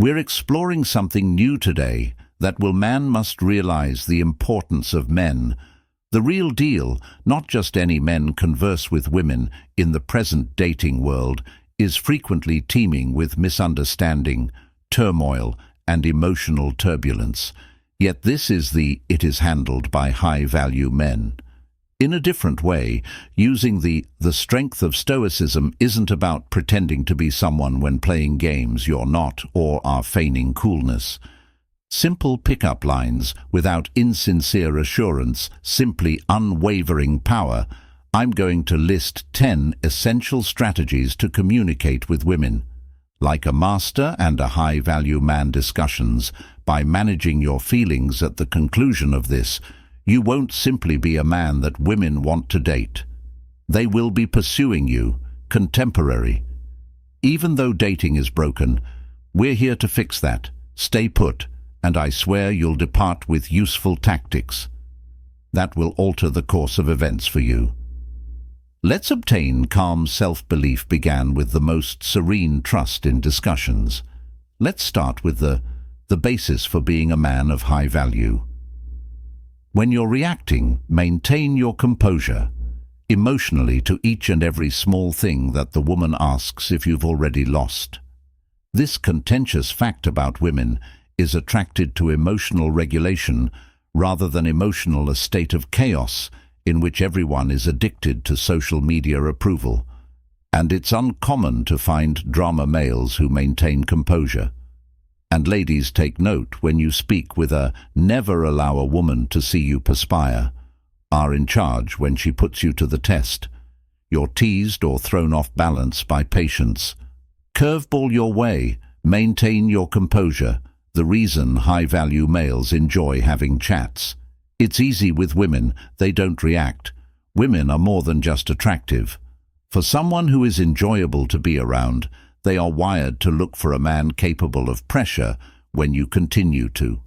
We're exploring something new today, that man must realize the importance of men. The real deal, not just any men converse with women in the present dating world, is frequently teeming with misunderstanding, turmoil, and emotional turbulence. Yet this is it is handled by high-value men. In a different way, using the strength of Stoicism isn't about pretending to be someone when playing games you're not or are feigning coolness. Simple pickup lines without insincere assurance, simply unwavering power. I'm going to list 10 essential strategies to communicate with women. Like a master and a high-value man discussions, by managing your feelings at the conclusion of this, you won't simply be a man that women want to date. They will be pursuing you, contemporary. Even though dating is broken, we're here to fix that. Stay put, and I swear you'll depart with useful tactics. That will alter the course of events for you. Let's obtain calm self-belief began with the most serene trust in discussions. Let's start with the basis for being a man of high value. When you're reacting, maintain your composure emotionally to each and every small thing that the woman asks if you've already lost. This contentious fact about women is attracted to emotional regulation rather than a state of chaos in which everyone is addicted to social media approval. And it's uncommon to find drama males who maintain composure. And ladies, take note when you speak with never allow a woman to see you perspire, are in charge when she puts you to the test. You're teased or thrown off balance by patience. Curveball your way, maintain your composure. The reason high-value males enjoy having chats. It's easy with women, they don't react. Women are more than just attractive. For someone who is enjoyable to be around, they are wired to look for a man capable of pressure when you continue to.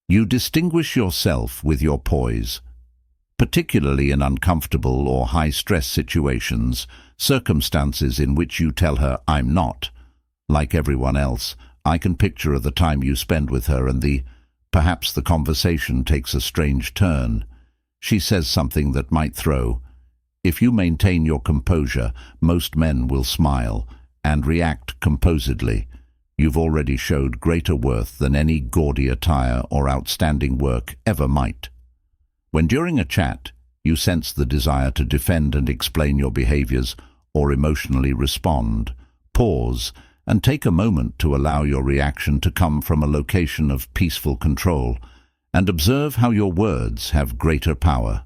You distinguish yourself with your poise. Particularly in uncomfortable or high-stress situations, circumstances in which you tell her, I'm not. Like everyone else, I can picture the time you spend with her and perhaps the conversation takes a strange turn. She says something that might throw. If you maintain your composure, most men will smile and react composedly. You've already showed greater worth than any gaudy attire or outstanding work ever might. When during a chat, you sense the desire to defend and explain your behaviors or emotionally respond, pause and take a moment to allow your reaction to come from a location of peaceful control and observe how your words have greater power.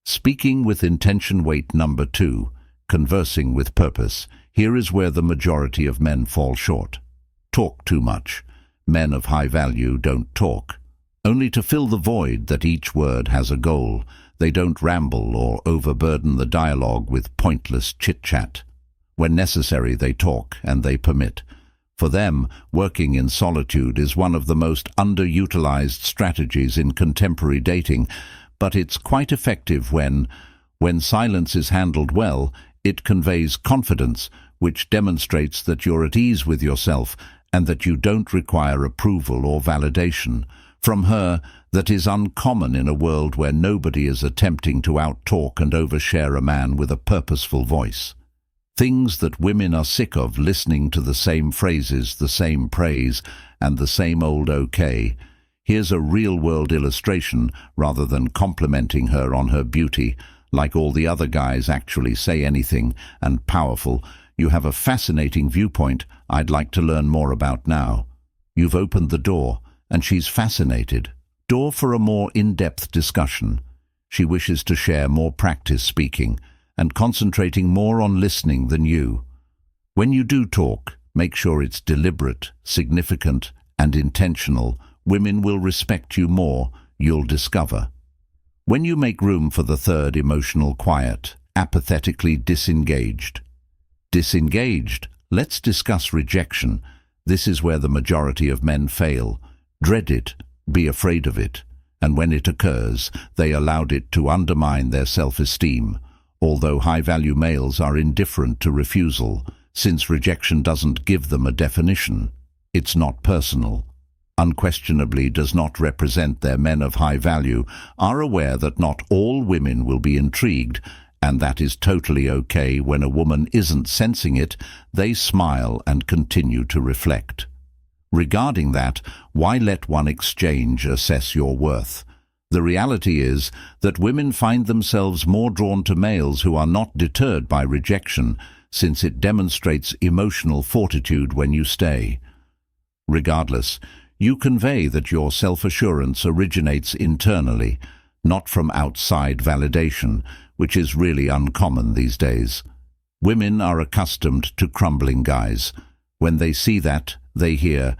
Speaking with intention. Weight number 2, conversing with purpose. Here is where the majority of men fall short. Talk too much. Men of high value don't talk, only to fill the void that each word has a goal. They don't ramble or overburden the dialogue with pointless chit-chat. When necessary, they talk and they permit. For them, working in solitude is one of the most underutilized strategies in contemporary dating, but it's quite effective when silence is handled well. It conveys confidence, which demonstrates that you're at ease with yourself and that you don't require approval or validation from her. That is uncommon in a world where nobody is attempting to out-talk and overshare a man with a purposeful voice. Things that women are sick of, listening to the same phrases, the same praise, and the same old okay. Here's a real-world illustration. Rather than complimenting her on her beauty, like all the other guys actually say anything, and powerful, you have a fascinating viewpoint I'd like to learn more about now. You've opened the door, and she's fascinated. Door for a more in-depth discussion. She wishes to share more practice speaking, and concentrating more on listening than you. When you do talk, make sure it's deliberate, significant, and intentional. Women will respect you more, you'll discover. When you make room for the third, emotional quiet, apathetically disengaged. Disengaged. Let's discuss rejection. This is where the majority of men fail. Dread it, be afraid of it, and when it occurs, they allowed it to undermine their self-esteem. Although high-value males are indifferent to refusal, since rejection doesn't give them a definition. It's not personal. Unquestionably does not represent their men of high value, are aware that not all women will be intrigued, and that is totally okay. When a woman isn't sensing it, they smile and continue to reflect. Regarding that, why let one exchange assess your worth? The reality is that women find themselves more drawn to males who are not deterred by rejection, since it demonstrates emotional fortitude when you stay. Regardless, you convey that your self-assurance originates internally, not from outside validation, which is really uncommon these days. Women are accustomed to crumbling guys. When they see that, they hear,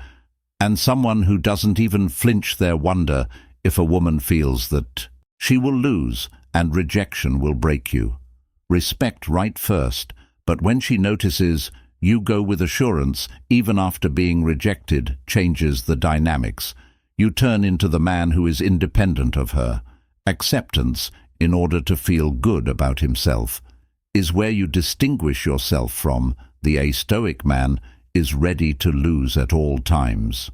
and someone who doesn't even flinch their wonder if a woman feels that she will lose and rejection will break you. Respect right first, but when she notices you go with assurance, even after being rejected, changes the dynamics. You turn into the man who is independent of her. Acceptance, in order to feel good about himself, is where you distinguish yourself from. The astoic man is ready to lose at all times.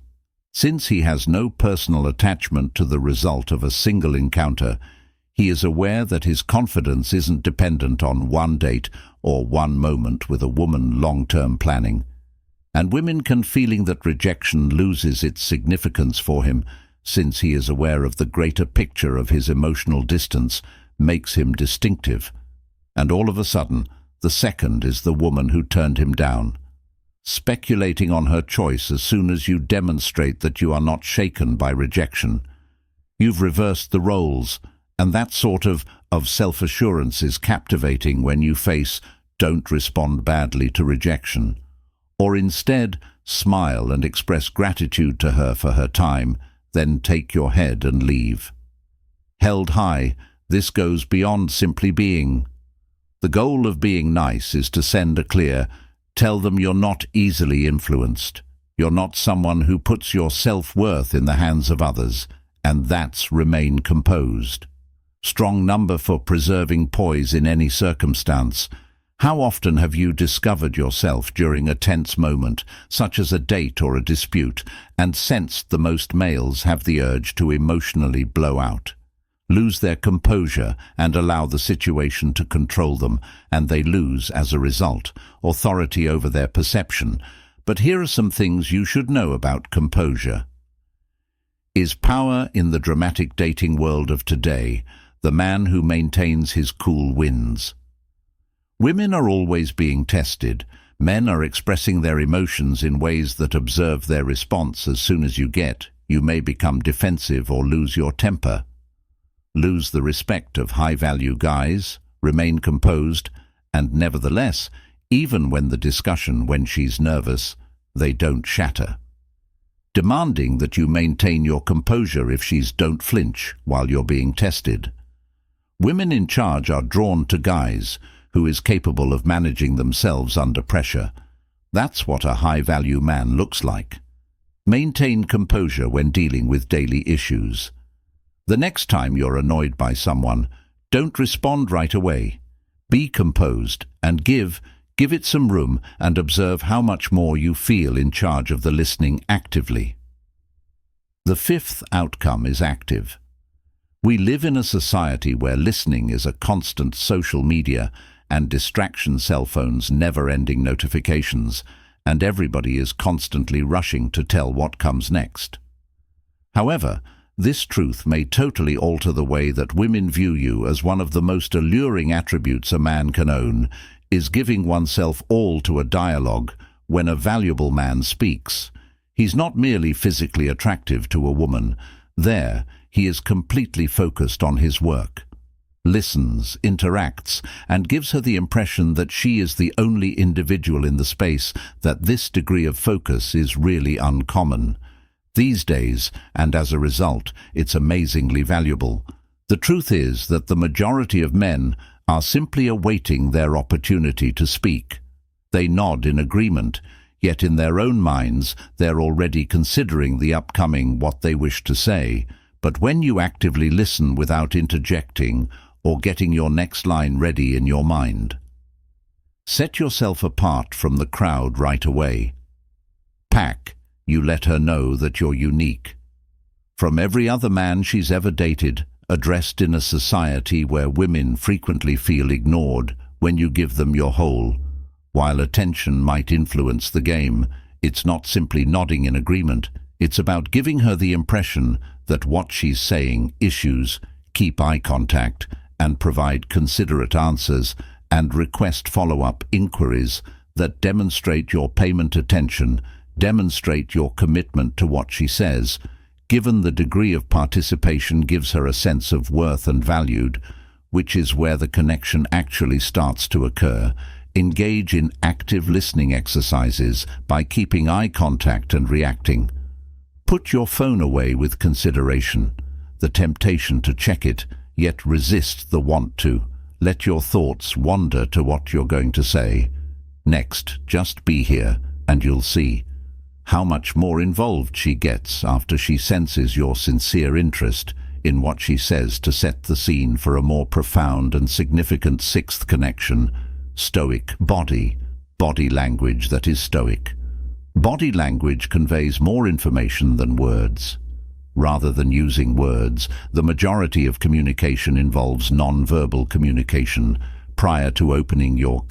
Since he has no personal attachment to the result of a single encounter, he is aware that his confidence isn't dependent on one date or one moment with a woman. Long-term planning. And women can feeling that rejection loses its significance for him, since he is aware of the greater picture of his emotional distance, makes him distinctive. And all of a sudden, the second is the woman who turned him down. Speculating on her choice as soon as you demonstrate that you are not shaken by rejection. You've reversed the roles, and that sort of self-assurance is captivating when you face don't respond badly to rejection, or instead smile and express gratitude to her for her time, then take your head and leave. Held high, this goes beyond simply being. The goal of being nice is to send a clear, tell them you're not easily influenced. You're not someone who puts your self-worth in the hands of others, and that's remain composed. Strong number for preserving poise in any circumstance. How often have you discovered yourself during a tense moment, such as a date or a dispute, and sensed the most males have the urge to emotionally blow out, lose their composure and allow the situation to control them, and they lose, as a result, authority over their perception. But here are some things you should know about composure. Is power in the dramatic dating world of today. The man who maintains his cool wins. Women are always being tested. Men are expressing their emotions in ways that observe their response. As soon as you may become defensive or lose your temper. Lose the respect of high-value guys, remain composed, and nevertheless, even when she's nervous, they don't shatter. Demanding that you maintain your composure if she's don't flinch while you're being tested. Women in charge are drawn to guys who is capable of managing themselves under pressure. That's what a high-value man looks like. Maintain composure when dealing with daily issues. The next time you're annoyed by someone, don't respond right away. Be composed and give it some room and observe how much more you feel in charge of the listening actively. The fifth outcome is active. We live in a society where listening is a constant social media and distraction, cell phones, never-ending notifications, and everybody is constantly rushing to tell what comes next. However, this truth may totally alter the way that women view you. As one of the most alluring attributes a man can own is giving oneself all to a dialogue. When a valuable man speaks, he's not merely physically attractive to a woman. He is completely focused on his work, listens, interacts, and gives her the impression that she is the only individual in the space. That this degree of focus is really uncommon these days, and as a result, it's amazingly valuable. The truth is that the majority of men are simply awaiting their opportunity to speak. They nod in agreement, yet in their own minds they're already considering the upcoming what they wish to say. But when you actively listen without interjecting or getting your next line ready in your mind, set yourself apart from the crowd right away. Pack you let her know that you're unique. From every other man she's ever dated, addressed in a society where women frequently feel ignored when you give them your whole. While attention might influence the game, it's not simply nodding in agreement. It's about giving her the impression that what she's saying issues, keep eye contact, and provide considerate answers, and request follow-up inquiries that demonstrate your payment attention, demonstrate your commitment to what she says. Given the degree of participation gives her a sense of worth and valued, which is where the connection actually starts to occur. Engage in active listening exercises by keeping eye contact and reacting. Put your phone away with consideration, the temptation to check it, yet resist the want to. Let your thoughts wander to what you're going to say. Next, just be here, and you'll see how much more involved she gets after she senses your sincere interest in what she says, to set the scene for a more profound and significant sixth connection. Stoic body language that is Stoic. Body language conveys more information than words. Rather than using words, the majority of communication involves non-verbal communication. Prior to opening your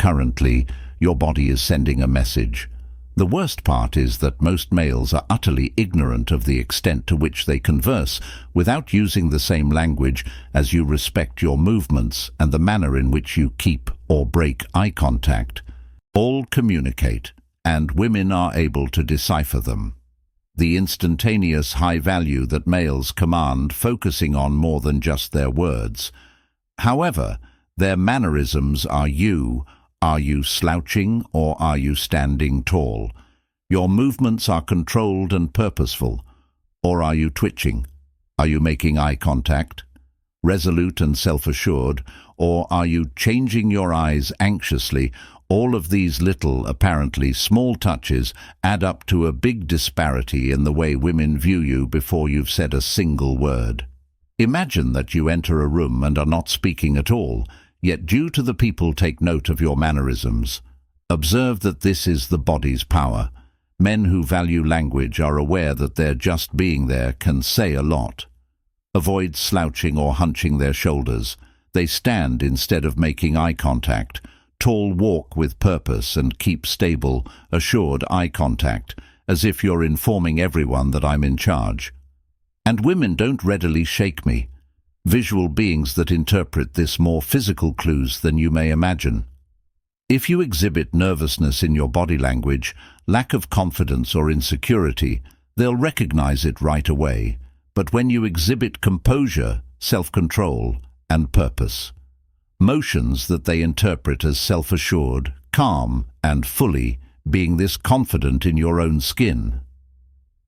body is sending a message. The worst part is that most males are utterly ignorant of the extent to which they converse without using the same language as you. Respect your movements and the manner in which you keep or break eye contact. All communicate, and women are able to decipher them. The instantaneous high value that males command, focusing on more than just their words. However, their mannerisms are you. Are you slouching or are you standing tall? Your movements are controlled and purposeful, or are you twitching? Are you making eye contact, resolute and self-assured, or are you changing your eyes anxiously? All of these little, apparently small touches add up to a big disparity in the way women view you before you've said a single word. Imagine that you enter a room and are not speaking at all, yet due to the people take note of your mannerisms. Observe that this is the body's power. Men who value language are aware that their just being there can say a lot. Avoid slouching or hunching their shoulders. They stand instead of making eye contact. Tall walk with purpose and keep stable, assured eye contact, as if you're informing everyone that I'm in charge. And women don't readily shake me. Visual beings that interpret this more physical clues than you may imagine. If you exhibit nervousness in your body language, lack of confidence or insecurity, they'll recognize it right away. But when you exhibit composure, self-control, and purpose, motions that they interpret as self-assured, calm, and fully, being this confident in your own skin.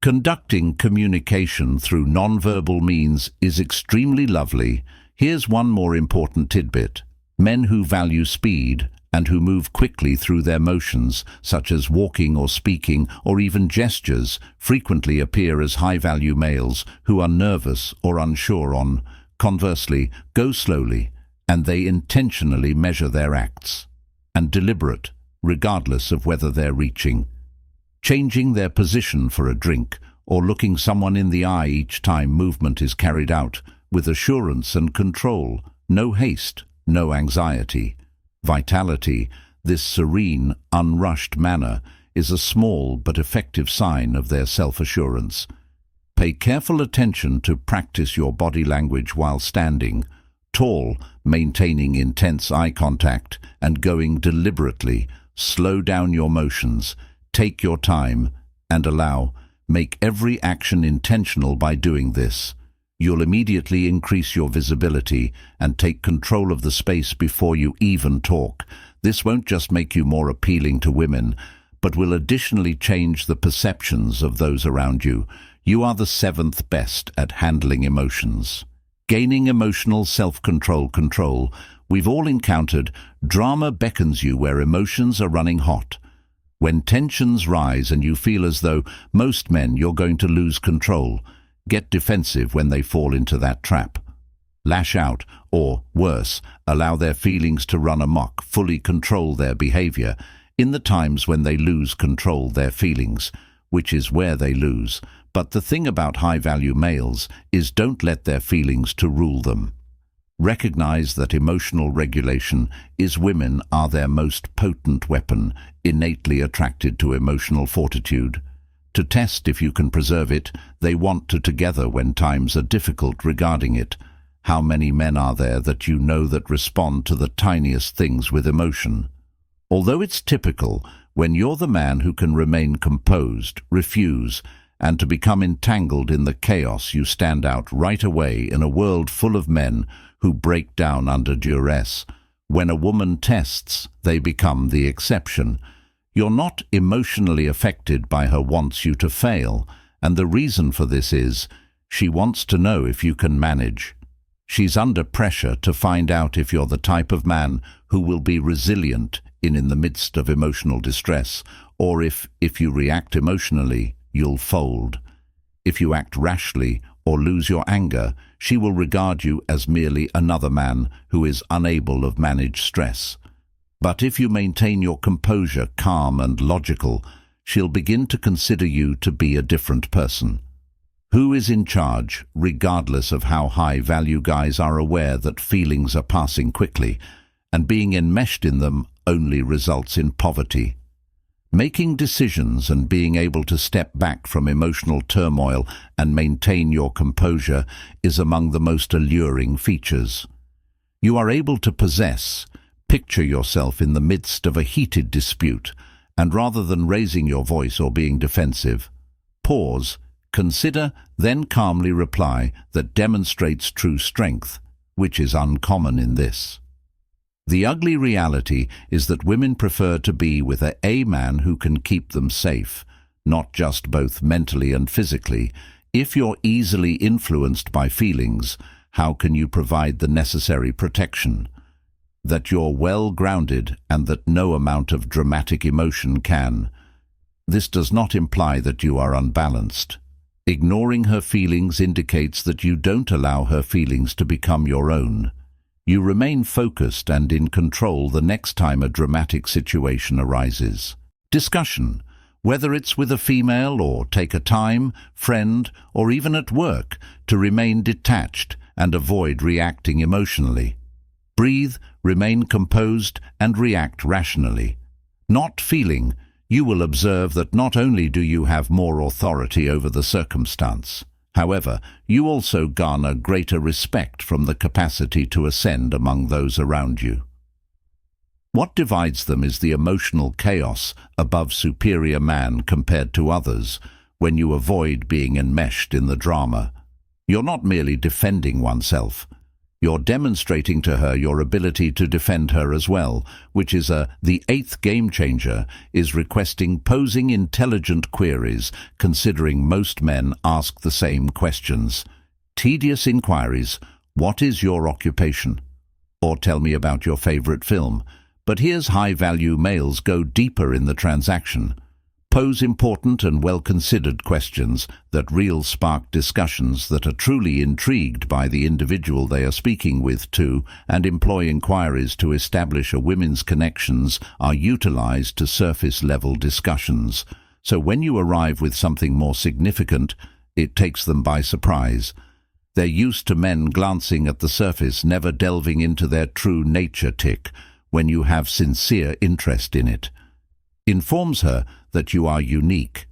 Conducting communication through non-verbal means is extremely lovely. Here's one more important tidbit. Men who value speed and who move quickly through their motions, such as walking or speaking or even gestures, frequently appear as high-value males who are nervous or unsure on. Conversely, go slowly, and they intentionally measure their acts, and deliberate, regardless of whether they're reaching, changing their position for a drink, or looking someone in the eye each time movement is carried out, with assurance and control, no haste, no anxiety. Vitality, this serene, unrushed manner, is a small but effective sign of their self-assurance. Pay careful attention to practice your body language while standing, tall, maintaining intense eye contact, and going deliberately. Slow down your motions. Take your time and make every action intentional. By doing this, you'll immediately increase your visibility and take control of the space before you even talk. This won't just make you more appealing to women, but will additionally change the perceptions of those around you. You are the 7th best at handling emotions. Gaining emotional self-control. We've all encountered drama beckons you where emotions are running hot. When tensions rise and you feel as though most men you're going to lose control, get defensive when they fall into that trap. Lash out, or worse, allow their feelings to run amok, fully control their behavior. In the times when they lose control their feelings, which is where they lose. But the thing about high-value males is don't let their feelings to rule them. Recognize that emotional regulation is women are their most potent weapon, innately attracted to emotional fortitude. To test if you can preserve it, they want to together when times are difficult regarding it. How many men are there that you know that respond to the tiniest things with emotion? Although it's typical, when you're the man who can remain composed, refuse, and to become entangled in the chaos, you stand out right away in a world full of men who break down under duress. When a woman tests, they become the exception. You're not emotionally affected by her wants you to fail, and the reason for this is she wants to know if you can manage. She's under pressure to find out if you're the type of man who will be resilient in the midst of emotional distress, or if you react emotionally, you'll fold. If you act rashly or lose your anger, she will regard you as merely another man who is unable to manage stress. But if you maintain your composure, calm and logical, she'll begin to consider you to be a different person. Who is in charge, regardless of how high-value guys are aware that feelings are passing quickly, and being enmeshed in them only results in poverty. Making decisions and being able to step back from emotional turmoil and maintain your composure is among the most alluring features. You are able to picture yourself in the midst of a heated dispute, and rather than raising your voice or being defensive, pause, consider, then calmly reply. That demonstrates true strength, which is uncommon in this. The ugly reality is that women prefer to be with a man who can keep them safe, not just both mentally and physically. If you're easily influenced by feelings, how can you provide the necessary protection? That you're well grounded and that no amount of dramatic emotion can. This does not imply that you are unbalanced. Ignoring her feelings indicates that you don't allow her feelings to become your own. You remain focused and in control the next time a dramatic situation arises. Discussion, whether it's with a female or take a time, friend, or even at work, to remain detached and avoid reacting emotionally. Breathe, remain composed, and react rationally. Not feeling, you will observe that not only do you have more authority over the circumstance, however, you also garner greater respect from the capacity to ascend among those around you. What divides them is the emotional chaos above superior man compared to others. When you avoid being enmeshed in the drama, you're not merely defending oneself. You're demonstrating to her your ability to defend her as well, which is the eighth game changer, is requesting posing intelligent queries, considering most men ask the same questions. Tedious inquiries, what is your occupation? Or tell me about your favorite film. But here's high-value males go deeper in the transaction. Pose important and well-considered questions that spark discussions that are truly intrigued by the individual they are speaking with too, and employ inquiries to establish a women's connections are utilized to surface-level discussions. So when you arrive with something more significant, it takes them by surprise. They're used to men glancing at the surface, never delving into their true nature tick when you have sincere interest in it. Informs her that you are unique.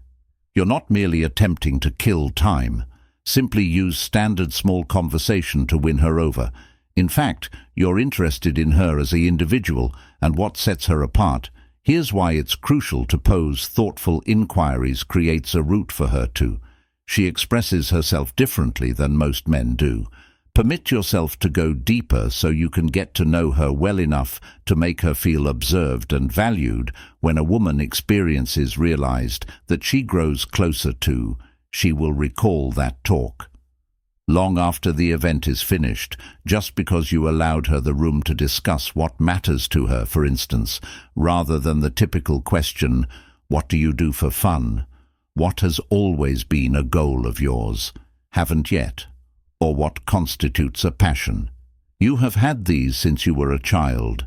You're not merely attempting to kill time. Simply use standard small conversation to win her over. In fact, you're interested in her as an individual and what sets her apart. Here's why it's crucial to pose thoughtful inquiries creates a route for her to. She expresses herself differently than most men do. Permit yourself to go deeper so you can get to know her well enough to make her feel observed and valued. When a woman experiences realized that she grows closer to, she will recall that talk. Long after the event is finished, just because you allowed her the room to discuss what matters to her, for instance, rather than the typical question, what do you do for fun? What has always been a goal of yours? Haven't yet. Or what constitutes a passion? You have had these since you were a child.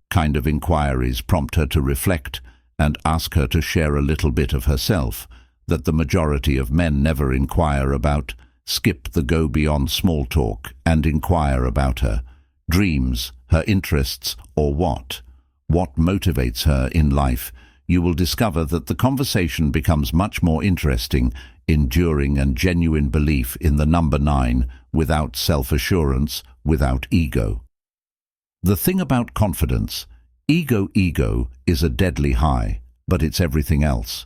Kind of inquiries prompt her to reflect and ask her to share a little bit of herself. that the majority of men never inquire about. Skip the go beyond small talk and inquire about her dreams, her interests, or what motivates her in life. You will discover that the conversation becomes much more interesting, enduring, and genuine belief in the number 9, without self-assurance, without ego. The thing about confidence, ego is a deadly high, but it's everything else.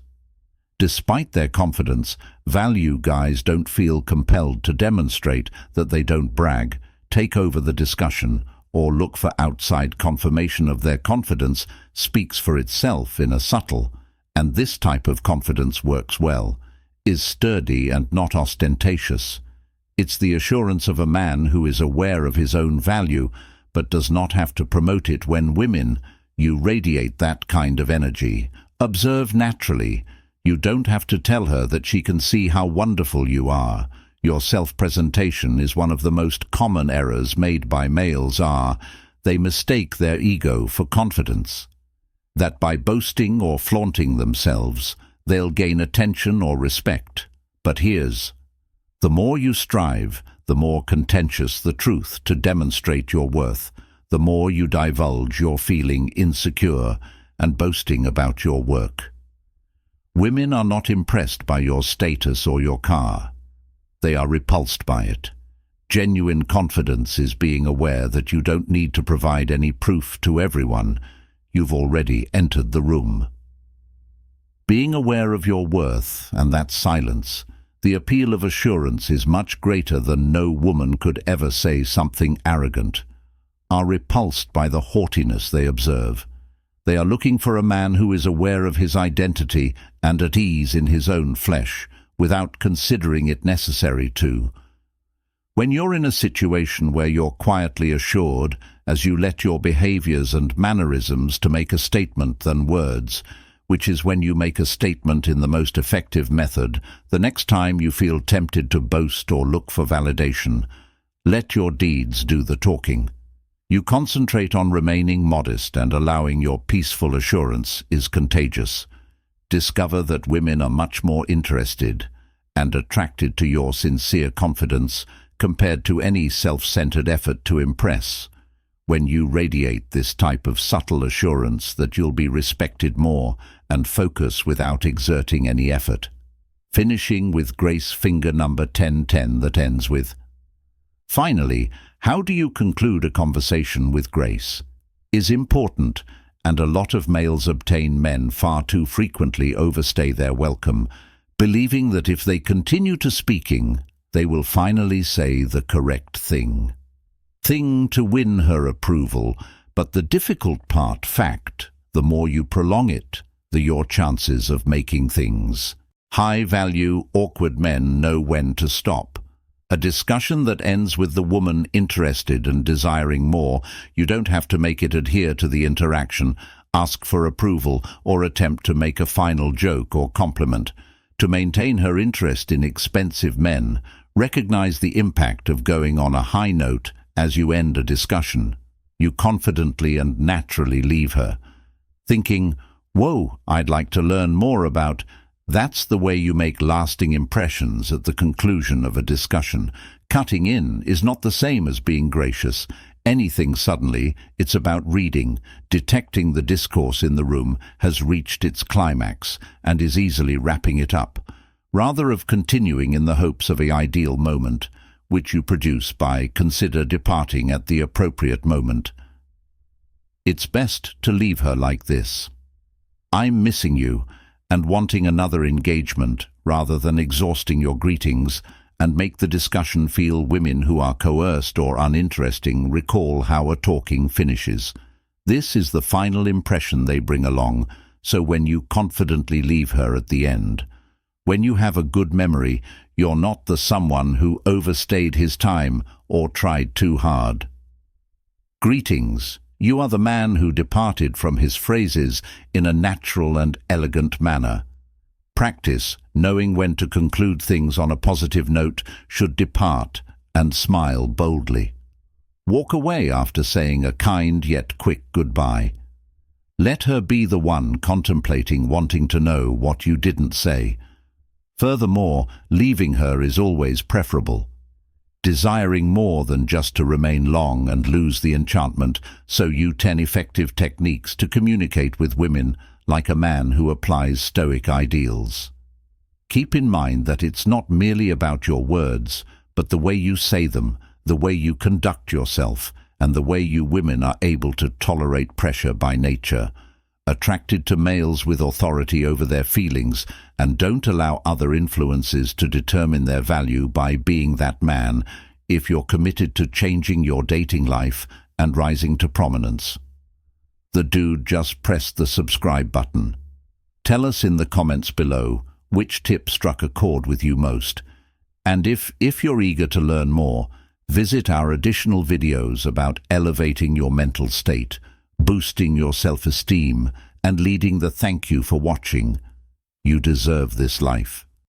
Despite their confidence, value guys don't feel compelled to demonstrate that they don't brag, take over the discussion, or look for outside confirmation of their confidence. Speaks for itself in a subtle, and this type of confidence works well, is sturdy and not ostentatious. It's the assurance of a man who is aware of his own value, but does not have to promote it. When women, you radiate that kind of energy. Observe naturally. You don't have to tell her that she can see how wonderful you are. Your self-presentation is one of the most common errors made by males. They mistake their ego for confidence. That by boasting or flaunting themselves, they'll gain attention or respect. But here's: the more you strive, the more contentious the truth to demonstrate your worth, the more you divulge your feeling insecure and boasting about your work. Women are not impressed by your status or your car. They are repulsed by it. Genuine confidence is being aware that you don't need to provide any proof to everyone. You've already entered the room. Being aware of your worth and that silence, the appeal of assurance is much greater than no woman could ever say something arrogant, are repulsed by the haughtiness they observe. They are looking for a man who is aware of his identity and at ease in his own flesh, without considering it necessary to. When you're in a situation where you're quietly assured, as you let your behaviors and mannerisms to make a statement than words, which is when you make a statement in the most effective method, the next time you feel tempted to boast or look for validation, let your deeds do the talking. You concentrate on remaining modest, and allowing your peaceful assurance is contagious. Discover that women are much more interested and attracted to your sincere confidence compared to any self-centered effort to impress. When you radiate this type of subtle assurance, that you'll be respected more and focus without exerting any effort. Finishing with grace. Finger number 1010 that ends with. Finally, how do you conclude a conversation with grace? Is important, and a lot of males obtain men far too frequently overstay their welcome, believing that if they continue to speaking, they will finally say the correct thing to win her approval. But the difficult part, fact, the more you prolong it, the your chances of making things. High-value, awkward men know when to stop. A discussion that ends with the woman interested and desiring more, you don't have to make it adhere to the interaction, ask for approval, or attempt to make a final joke or compliment. To maintain her interest in expensive men, recognize the impact of going on a high note as you end a discussion. You confidently and naturally leave her, thinking, "Whoa, I'd like to learn more about." That's the way you make lasting impressions at the conclusion of a discussion. Cutting in is not the same as being gracious. Anything suddenly, it's about reading, detecting the discourse in the room has reached its climax and is easily wrapping it up, rather of continuing in the hopes of an ideal moment, which you produce by consider departing at the appropriate moment. It's best to leave her like this: "I'm missing you," and wanting another engagement, rather than exhausting your greetings, and make the discussion feel. Women who are coerced or uninteresting recall how a talking finishes. This is the final impression they bring along, so when you confidently leave her at the end, when you have a good memory, you're not the someone who overstayed his time or tried too hard. Greetings. You are the man who departed from his phrases in a natural and elegant manner. Practice knowing when to conclude things on a positive note. Should depart and smile boldly. Walk away after saying a kind yet quick goodbye. Let her be the one contemplating wanting to know what you didn't say. Furthermore, leaving her is always preferable. Desiring more than just to remain long and lose the enchantment, so you 10 effective techniques to communicate with women like a man who applies Stoic ideals. Keep in mind that it's not merely about your words, but the way you say them, the way you conduct yourself, and the way you women are able to tolerate pressure by nature, attracted to males with authority over their feelings, and don't allow other influences to determine their value by being that man if you're committed to changing your dating life and rising to prominence. The dude just pressed the subscribe button. Tell us in the comments below which tip struck a chord with you most. And if you're eager to learn more, visit our additional videos about elevating your mental state, boosting your self-esteem, and leading the thank you for watching. You deserve this life.